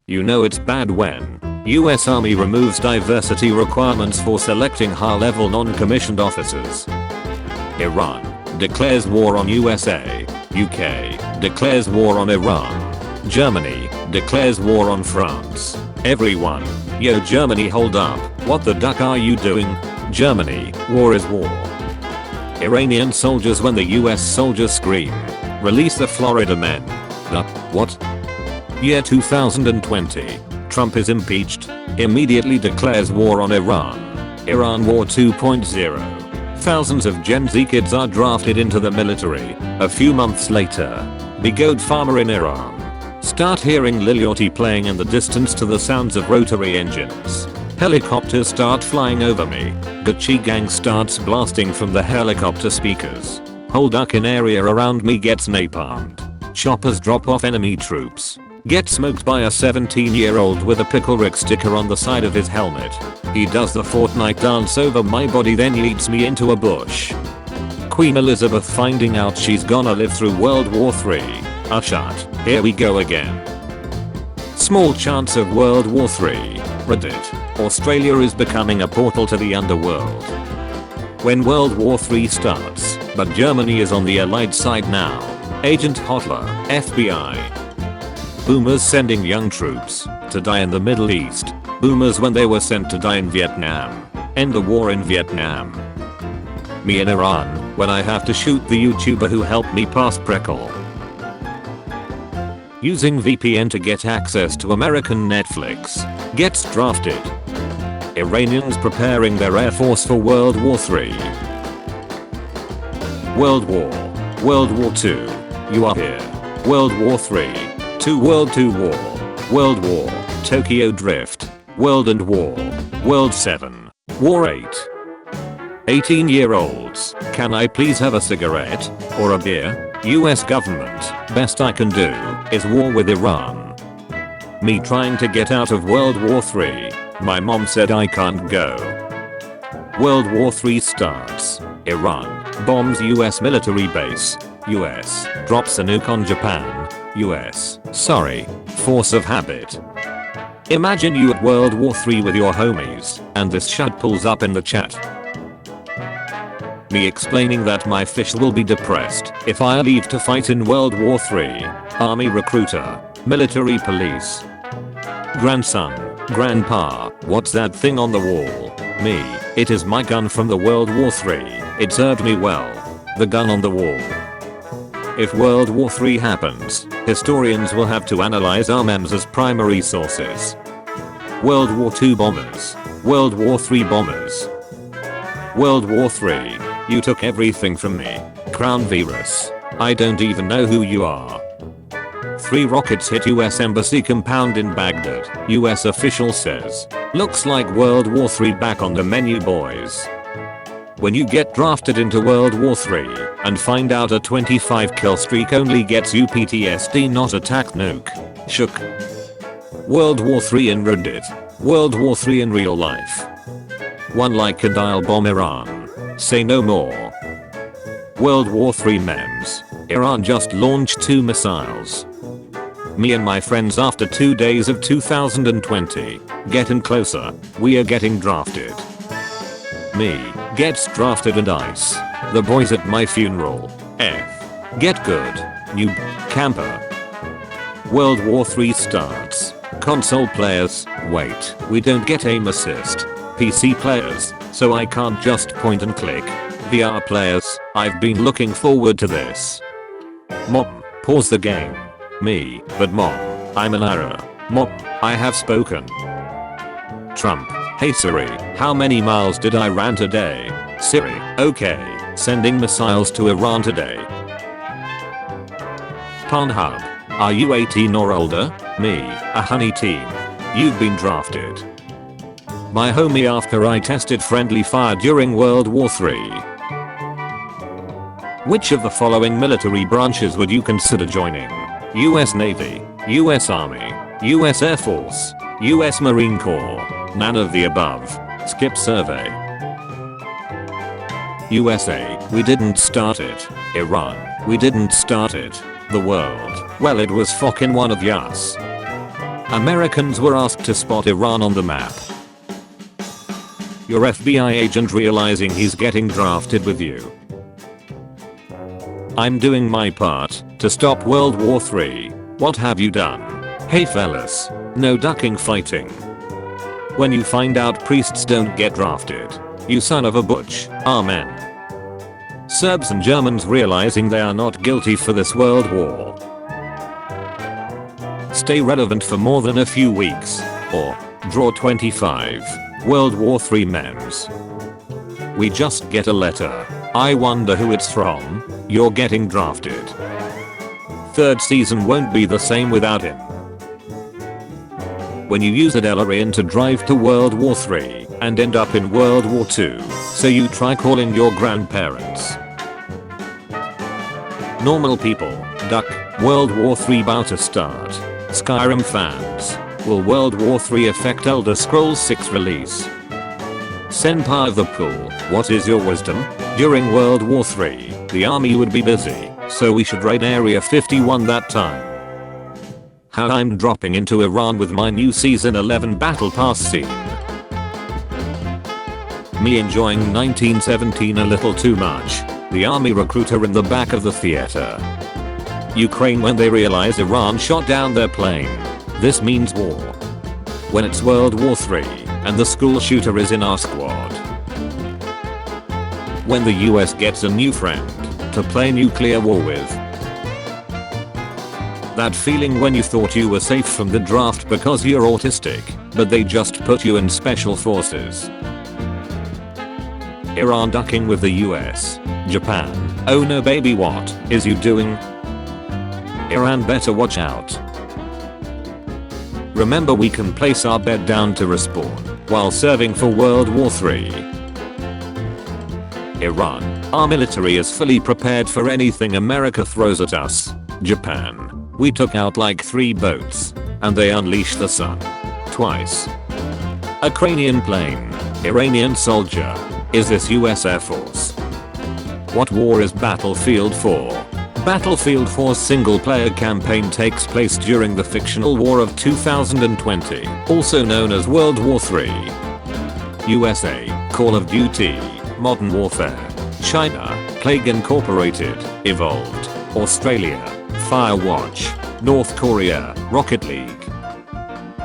You know it's bad when US Army removes diversity requirements for selecting high-level non-commissioned officers. Iran declares war on USA. UK declares war on Iran. Germany declares war on France. Everyone, yo Germany, hold up, what the duck are you doing? Germany, war is war. Iranian soldiers when the US soldiers scream, release the Florida men. What? Year 2020. Trump is impeached. Immediately declares war on Iran. Iran War 2.0. Thousands of Gen Z kids are drafted into the military. A few months later, be goat farmer in Iran. Start hearing Lil Yachty playing in the distance to the sounds of rotary engines. Helicopters start flying over me. Gucci gang starts blasting from the helicopter speakers. Whole duck in area around me gets napalmed. Choppers drop off enemy troops. Get smoked by a 17-year-old with a Pickle Rick sticker on the side of his helmet. He does the Fortnite dance over my body, then yeets me into a bush. Queen Elizabeth finding out she's gonna live through World War 3. Shut. Here we go again. Small chance of World War 3. Reddit. Australia is becoming a portal to the underworld. When World War 3 starts, but Germany is on the Allied side now. Agent Hotler, FBI. Boomers sending young troops to die in the Middle East. Boomers when they were sent to die in Vietnam. End the war in Vietnam. Me in Iran when I have to shoot the YouTuber who helped me pass Preckle. Using VPN to get access to American Netflix. Gets drafted. Iranians preparing their air force for World War 3. World War. World War 2. You are here. World War 3. 2 World 2 War. World War. Tokyo Drift. World and War. World 7. War 8. 18-year-olds, can I please have a cigarette? Or a beer? US government, best I can do, is war with Iran. Me trying to get out of World War 3. My mom said I can't go. World War 3 starts. Iran bombs US military base. US drops a nuke on Japan. US, sorry, force of habit. Imagine you at World War 3 with your homies, and this shit pulls up in the chat. Me explaining that my fish will be depressed if I leave to fight in World War 3. Army recruiter, military police. Grandson, grandpa, what's that thing on the wall? Me, it is my gun from the World War 3. It served me well. The gun on the wall. If World War 3 happens, historians will have to analyze our memes as primary sources. World War 2 bombers. World War 3 bombers. World War 3. You took everything from me. Crown virus. I don't even know who you are. 3 rockets hit US embassy compound in Baghdad. US official says. Looks like World War 3 back on the menu, boys. When you get drafted into World War 3 and find out a 25 kill streak only gets you PTSD, not attack nuke. Shook. World War 3 in Reddit. World War 3 in real life. One like and I'll bomb Iran. Say no more. World War 3 memes. Iran just launched 2 missiles. Me and my friends after 2 days of 2020. Getting closer. We are getting drafted. Me. Gets drafted and ice. The boys at my funeral. F. Get good. Noob. Camper. World War 3 starts. Console players. Wait. We don't get aim assist. PC players. So I can't just point and click. VR players, I've been looking forward to this. Mom, pause the game. Me, but mom, I'm an error. Mom, I have spoken. Trump, hey Siri, how many miles did I run today? Siri, okay, sending missiles to Iran today. Pornhub, are you 18 or older? Me, a honey teen. You've been drafted. My homie after I tested friendly fire during World War 3. Which of the following military branches would you consider joining? US Navy, US Army, US Air Force, US Marine Corps, none of the above. Skip survey. USA, we didn't start it. Iran, we didn't start it. The world, well it was fucking one of yas. Americans were asked to spot Iran on the map. Your FBI agent realizing he's getting drafted with you. I'm doing my part to stop World War 3. What have you done? Hey fellas, no ducking fighting. When you find out priests don't get drafted, you son of a butch, amen. Serbs and Germans realizing they are not guilty for this world war. Stay relevant for more than a few weeks, or draw 25 World War 3 memes. We just get a letter. I wonder who it's from. You're getting drafted. Third season won't be the same without him. When you use a DeLorean to drive to World War 3 and end up in World War 2, so you try calling your grandparents. Normal people, duck, World War 3 about to start. Skyrim fans, will World War 3 affect Elder Scrolls 6 release? Senpai of the pool, what is your wisdom? During World War 3, the army would be busy, so we should raid Area 51 that time. How I'm dropping into Iran with my new Season 11 Battle Pass scene. Me enjoying 1917 a little too much. The army recruiter in the back of the theater. Ukraine when they realize Iran shot down their plane. This means war. When it's World War 3 and the school shooter is in our squad. When the US gets a new friend to play nuclear war with. That feeling when you thought you were safe from the draft because you're autistic, but they just put you in special forces. Iran ducking with the US. Japan, oh no baby, what is you doing? Iran better watch out. Remember we can place our bed down to respawn while serving for World War 3. Iran, our military is fully prepared for anything America throws at us. Japan, we took out like 3 boats and they unleashed the sun. Twice. Ukrainian plane, Iranian soldier. Is this US Air Force? What war is Battlefield 4? Battlefield 4's single-player campaign takes place during the fictional War of 2020, also known as World War 3. USA, Call of Duty, Modern Warfare. China, Plague Incorporated, Evolved. Australia, Firewatch. North Korea, Rocket League.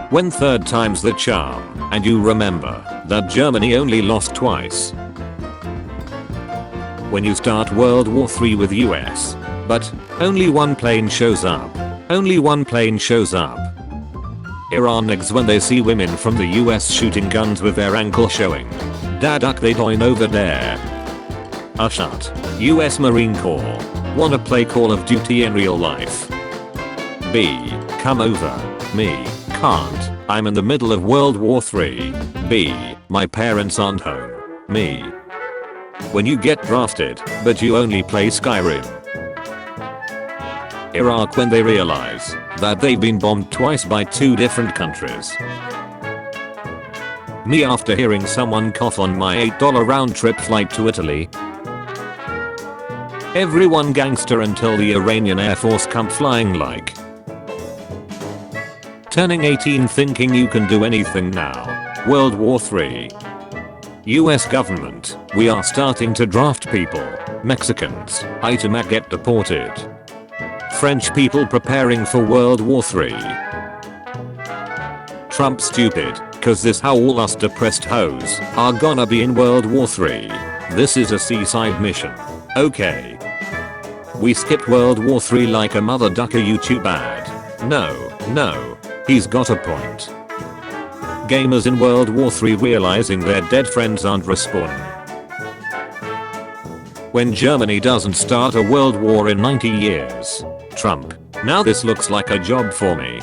When third time's the charm, and you remember that Germany only lost twice. When you start World War 3 with US, but only one plane shows up. Only one plane shows up. Iran negs when they see women from the US shooting guns with their ankle showing. Dadak they doing over there. Shut. US Marine Corps. Wanna play Call of Duty in real life? B. Come over. Me. Can't. I'm in the middle of World War 3. B. My parents aren't home. Me. When you get drafted, but you only play Skyrim. Iraq when they realize that they've been bombed twice by 2 different countries. Me after hearing someone cough on my $8 round trip flight to Italy. Everyone gangster until the Iranian Air Force come flying like. Turning 18 thinking you can do anything now. World War 3. US government, we are starting to draft people. Mexicans, item get deported. French people preparing for World War 3. Trump stupid, cause this how all us depressed hoes are gonna be in World War 3. This is a seaside mission. Okay. We skipped World War 3 like a mother ducker YouTube ad. No, he's got a point. Gamers in World War 3 realizing their dead friends aren't respawning. When Germany doesn't start a world war in 90 years. Trump, now this looks like a job for me.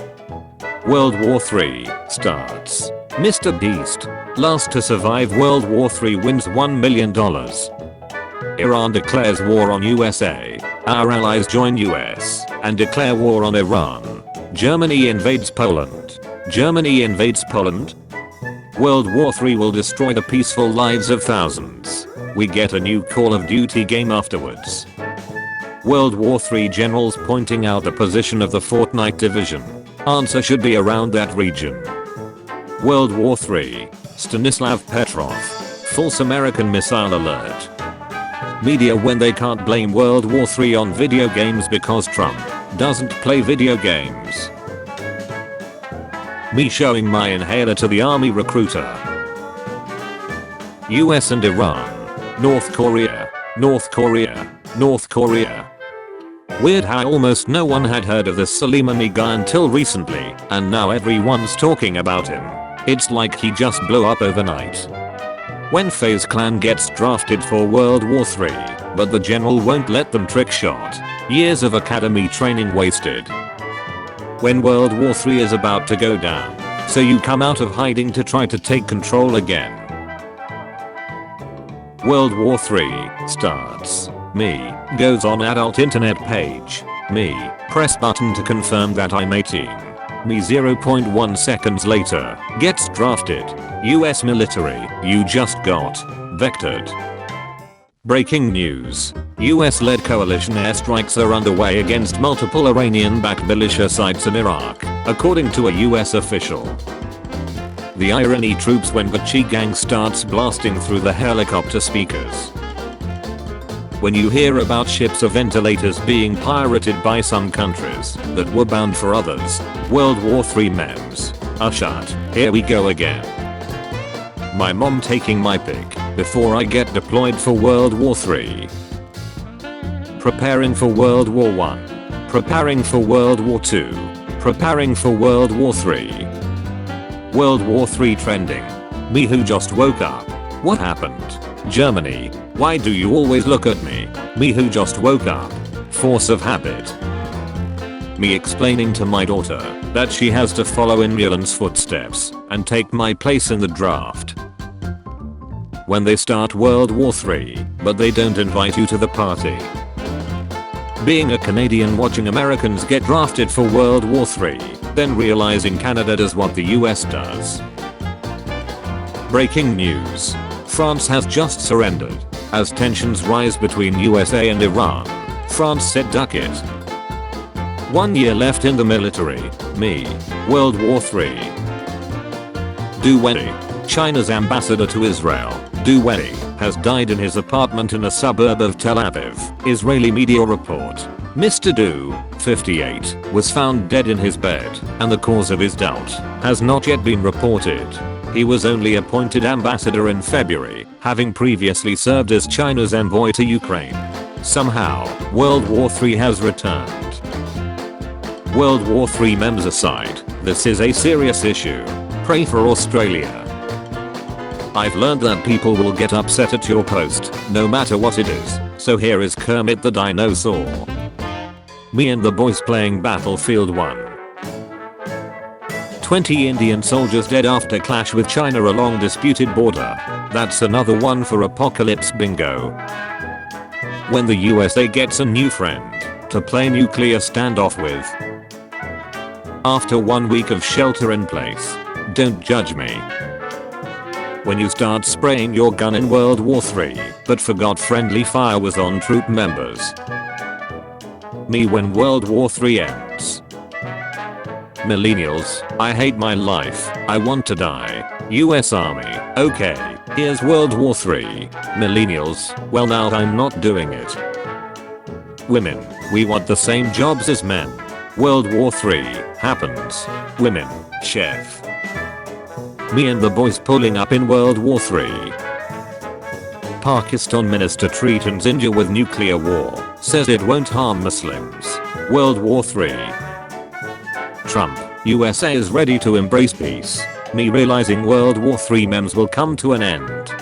World War 3 starts. Mr. Beast, last to survive World War 3 wins $1 million. Iran declares war on USA. Our allies join US and declare war on Iran. Germany invades Poland. Germany invades Poland. World War 3 will destroy the peaceful lives of thousands. We get a new Call of Duty game afterwards. World War 3 generals pointing out the position of the Fortnite division. Answer should be around that region. World War 3. Stanislav Petrov. False American missile alert. Media when they can't blame World War 3 on video games because Trump doesn't play video games. Me showing my inhaler to the army recruiter. US and Iran. North Korea. North Korea. North Korea. Weird how almost no one had heard of this Soleimani guy until recently, and now everyone's talking about him. It's like he just blew up overnight. When FaZe Clan gets drafted for World War 3, but the general won't let them trick shot. Years of academy training wasted. When World War 3 is about to go down, so you come out of hiding to try to take control again. World War 3 starts. Me goes on adult internet page. Me press button to confirm that I'm 18. Me 0.1 seconds later gets drafted. US military, you just got vectored. Breaking news. US-led coalition airstrikes are underway against multiple Iranian-backed militia sites in Iraq, according to a US official. The irony troops when Bachi gang starts blasting through the helicopter speakers. When you hear about ships or ventilators being pirated by some countries that were bound for others, World War 3 memes are shut. Here we go again. My mom taking my pic before I get deployed for World War 3. Preparing for World War 1. Preparing for World War 2. Preparing for World War 3. World War 3 trending. Me who just woke up. What happened? Germany. Why do you always look at me? Me who just woke up. Force of habit. Me explaining to my daughter that she has to follow in Rieland's footsteps and take my place in the draft. When they start World War 3, but they don't invite you to the party. Being a Canadian watching Americans get drafted for World War 3, then realizing Canada does what the US does. Breaking news. France has just surrendered. As tensions rise between USA and Iran, France said duck it. 1 year left in the military. Me. World War 3. Ww3. China's ambassador to Israel, Ww3, has died in his apartment in a suburb of Tel Aviv, Israeli media report. Mr. Ww3, 58, was found dead in his bed, and the cause of his death has not yet been reported. He was only appointed ambassador in February, having previously served as China's envoy to Ukraine. Somehow, World War 3 has returned. World War 3 memes aside, this is a serious issue. Pray for Australia. I've learned that people will get upset at your post, no matter what it is, so here is Kermit the Dinosaur. Me and the boys playing Battlefield 1. 20 Indian soldiers dead after clash with China along disputed border. That's another one for apocalypse bingo. When the USA gets a new friend to play nuclear standoff with. After 1 week of shelter in place. Don't judge me. When you start spraying your gun in World War 3, but forgot friendly fire was on troop members. Me when World War 3 ends. Millennials, I hate my life, I want to die. US Army, okay, here's World War 3. Millennials, well now I'm not doing it. Women, we want the same jobs as men. World War 3 happens. Women, chef. Me and the boys pulling up in World War 3. Pakistan minister threatens India with nuclear war, says it won't harm Muslims. World War 3. Trump, USA is ready to embrace peace. Me realizing World War 3 memes will come to an end.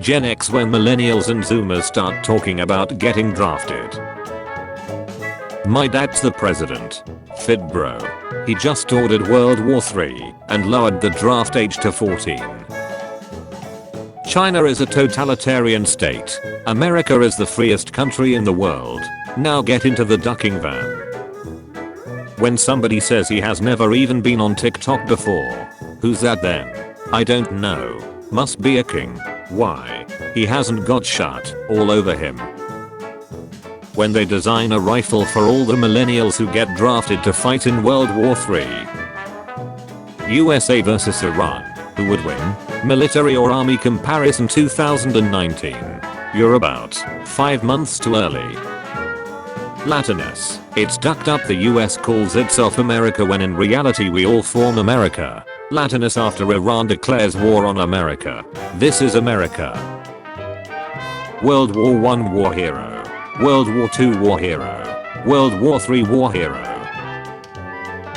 Gen X when millennials and zoomers start talking about getting drafted. My dad's the president. Fit bro. He just ordered World War 3 and lowered the draft age to 14. China is a totalitarian state. America is the freest country in the world. Now get into the ducking van. When somebody says he has never even been on TikTok before. Who's that then? I don't know. Must be a king. Why? He hasn't got shut all over him. when they design a rifle for all the millennials who get drafted to fight in World War 3. USA vs Iran. Who would win? Military or army comparison 2019. You're about 5 months too early. Latinus. It's ducked up. The US calls itself America when in reality we all form America. Latinus after Iran declares war on America. This is America. World War I war hero. World War II war hero. World War III war hero.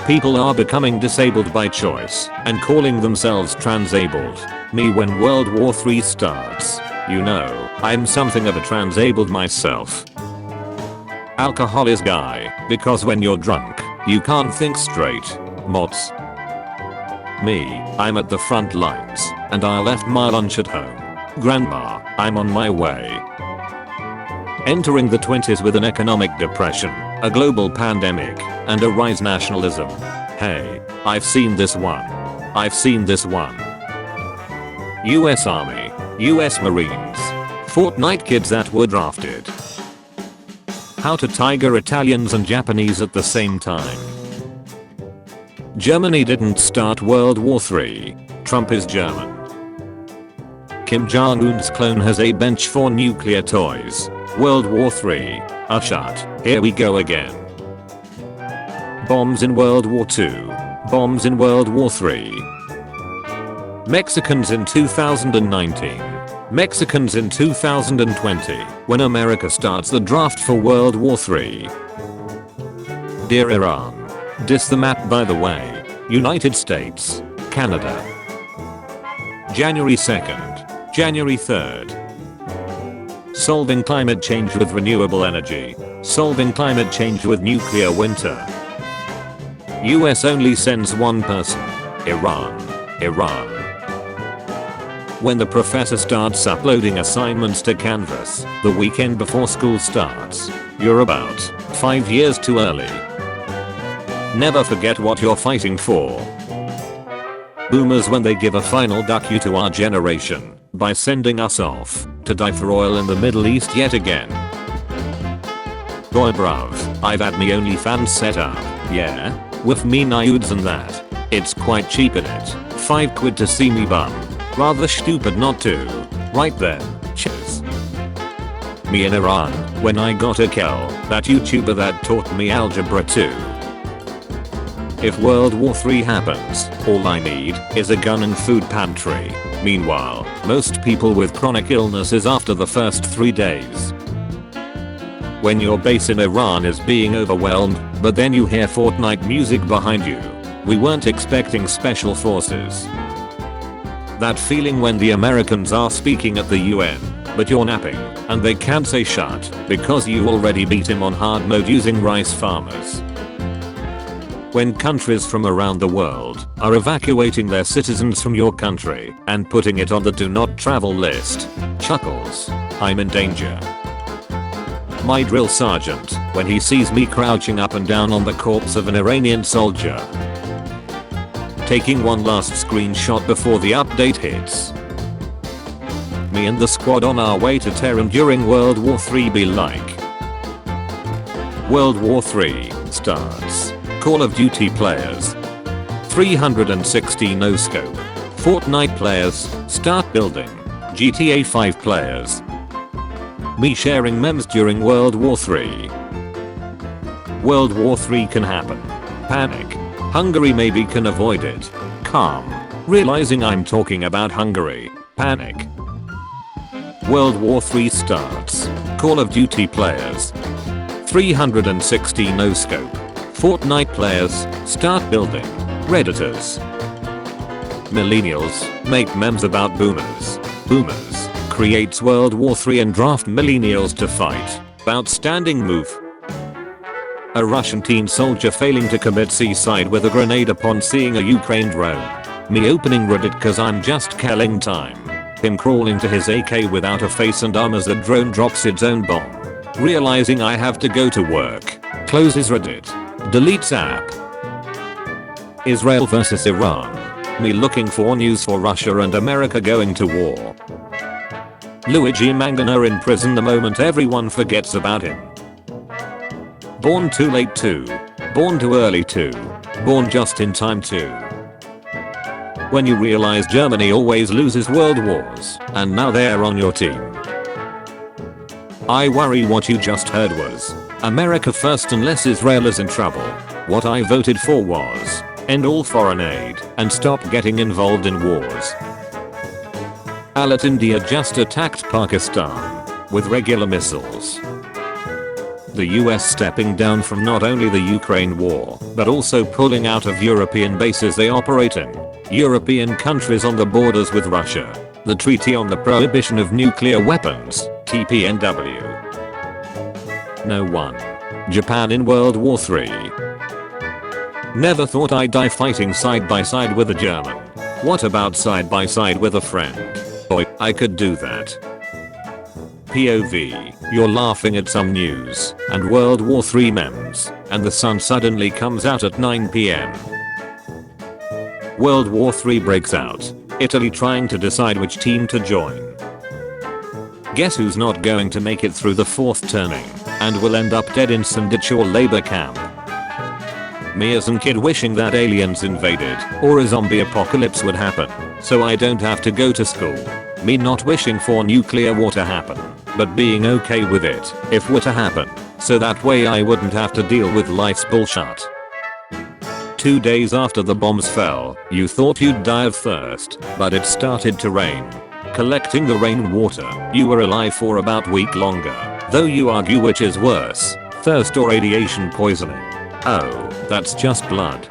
People are becoming disabled by choice and calling themselves transabled. Me when World War III starts. You know, I'm something of a transabled myself. Alcohol is guy, because when you're drunk, you can't think straight. Mods. Me, I'm at the front lines, and I left my lunch at home. Grandma, I'm on my way. Entering the 20s with an economic depression, a global pandemic, and a rise nationalism. Hey, I've seen this one. I've seen this one. US Army, US Marines. Fortnite kids that were drafted. How to tiger Italians and Japanese at the same time. Germany didn't start World War III. Trump is German. Kim Jong-un's clone has a bench for nuclear toys. World War III. A shot. Here we go again. Bombs in World War II. Bombs in World War III. Mexicans in 2019. Mexicans in 2020, when America starts the draft for World War III. Dear Iran. Diss the map by the way. United States. Canada. January 2nd. January 3rd. Solving climate change with renewable energy. Solving climate change with nuclear winter. US only sends one person. Iran. Iran. When the professor starts uploading assignments to Canvas, the weekend before school starts, you're about 5 years too early. Never forget what you're fighting for. Boomers when they give a final duck you to our generation, by sending us off, to die for oil in the Middle East yet again. Boy bruv, I've had me OnlyFans set up, yeah? With me nudes and that. It's quite cheap in it, 5 quid to see me bum. Rather stupid not to. Right then, cheers. Me in Iran, when I got a kill, that YouTuber that taught me algebra 2. If World War III happens, all I need is a gun and food pantry. Meanwhile, most people with chronic illnesses after the first 3 days. When your base in Iran is being overwhelmed, but then you hear Fortnite music behind you. We weren't expecting special forces. That feeling when the Americans are speaking at the UN, but you're napping, and they can't say shut, because you already beat him on hard mode using rice farmers. When countries from around the world are evacuating their citizens from your country and putting it on the do not travel list. Chuckles. I'm in danger. My drill sergeant, when he sees me crouching up and down on the corpse of an Iranian soldier. Taking one last screenshot before the update hits. Me and the squad on our way to Tehran during World War III be like. World War III starts. Call of Duty players. 360 no scope. Fortnite players start building. GTA 5 players. Me sharing memes during World War III. World War III can happen. Panic. Hungary maybe can avoid it. Calm. Realizing I'm talking about Hungary. Panic. World War III starts. Call of Duty players. 360 no scope. Fortnite players start building. Redditors. Millennials make memes about boomers. Boomers creates World War III and draft millennials to fight. Outstanding move. A Russian teen soldier failing to commit suicide with a grenade upon seeing a Ukraine drone. Me opening Reddit cause I'm just killing time. Him crawling to his AK without a face and arm as the drone drops its own bomb. Realizing I have to go to work. Closes Reddit. Deletes app. Israel vs Iran. Me looking for news for Russia and America going to war. Luigi Mangano in prison the moment everyone forgets about him. Born too late 2. Born too early 2. Born just in time 2. When you realize Germany always loses world wars, and now they're on your team. I worry what you just heard was America first unless Israel is in trouble. What I voted for was end all foreign aid and stop getting involved in wars. India just attacked Pakistan with regular missiles. The US stepping down from not only the Ukraine war, but also pulling out of European bases they operate in. European countries on the borders with Russia. The Treaty on the Prohibition of Nuclear Weapons, TPNW. No one. Japan in World War III. Never thought I'd die fighting side by side with a German. What about side by side with a friend? Boy, I could do that. POV, you're laughing at some news and World War III memes, and the sun suddenly comes out at 9 PM. World War III breaks out. Italy trying to decide which team to join. Guess who's not going to make it through the fourth turning and will end up dead in Sandichor labor camp? Me as a kid wishing that aliens invaded or a zombie apocalypse would happen so I don't have to go to school. Me not wishing for nuclear war to happen, but being okay with it if were to happen, so that way I wouldn't have to deal with life's bullshit. 2 days after the bombs fell, you thought you'd die of thirst, but it started to rain. Collecting the rainwater, you were alive for about a week longer, though you argue which is worse, thirst or radiation poisoning. Oh, that's just blood.